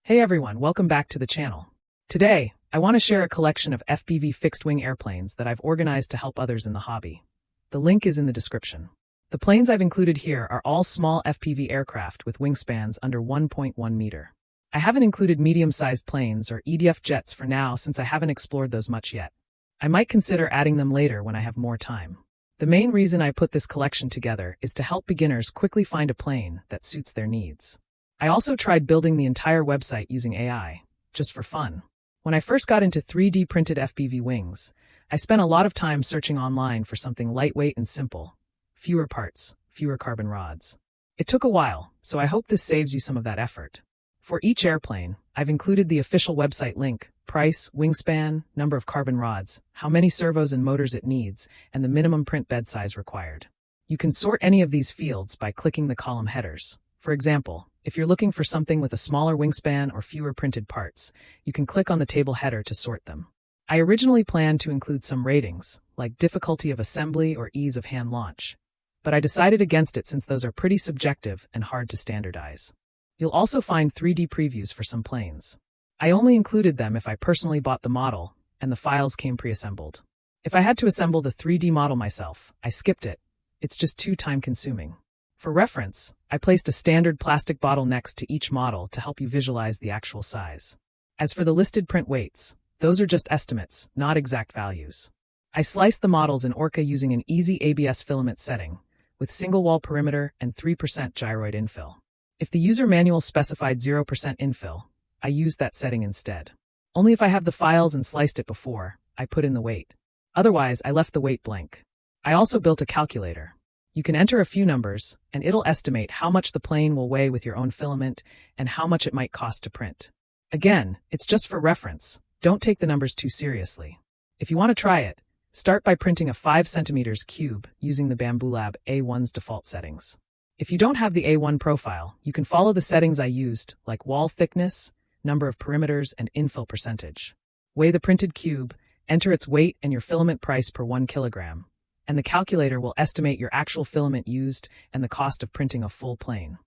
Hey everyone, welcome back to the channel. Today, I want to share a collection of FPV fixed-wing airplanes that I've organized to help others in the hobby. The link is in the description. The planes I've included here are all small FPV aircraft with wingspans under 1.1 meter. I haven't included medium-sized planes or EDF jets for now since I haven't explored those much yet. I might consider adding them later when I have more time. The main reason I put this collection together is to help beginners quickly find a plane that suits their needs. I also tried building the entire website using AI, just for fun. When I first got into 3D printed FPV wings, I spent a lot of time searching online for something lightweight and simple. Fewer parts, fewer carbon rods. It took a while, so I hope this saves you some of that effort. For each airplane, I've included the official website link, price, wingspan, number of carbon rods, how many servos and motors it needs, and the minimum print bed size required. You can sort any of these fields by clicking the column headers. For example, if you're looking for something with a smaller wingspan or fewer printed parts, you can click on the table header to sort them. I originally planned to include some ratings, like difficulty of assembly or ease of hand launch, but I decided against it since those are pretty subjective and hard to standardize. You'll also find 3D previews for some planes. I only included them if I personally bought the model, and the files came pre-assembled. If I had to assemble the 3D model myself, I skipped it. It's just too time-consuming. For reference, I placed a standard plastic bottle next to each model to help you visualize the actual size. As for the listed print weights, those are just estimates, not exact values. I sliced the models in Orca using an easy ABS filament setting, with single-wall perimeter and 3% gyroid infill. If the user manual specified 0% infill, I used that setting instead. Only if I have the files and sliced it before, I put in the weight. Otherwise, I left the weight blank. I also built a calculator. You can enter a few numbers, and it'll estimate how much the plane will weigh with your own filament and how much it might cost to print. Again, it's just for reference. Don't take the numbers too seriously. If you want to try it, start by printing a 5 cm cube using the Bamboo Lab A1's default settings. If you don't have the A1 profile, you can follow the settings I used, like wall thickness, number of perimeters, and infill percentage. Weigh the printed cube, enter its weight and your filament price per 1 kilogram, and the calculator will estimate your actual filament used and the cost of printing a full plane.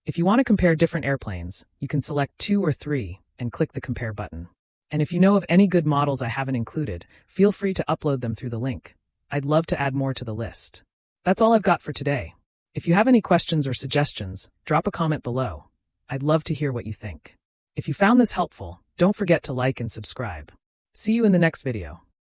If you want to compare different airplanes, you can select 2 or 3 and click the Compare button. And if you know of any good models I haven't included, feel free to upload them through the link. I'd love to add more to the list. That's all I've got for today. If you have any questions or suggestions, drop a comment below. I'd love to hear what you think. If you found this helpful, don't forget to like and subscribe. See you in the next video.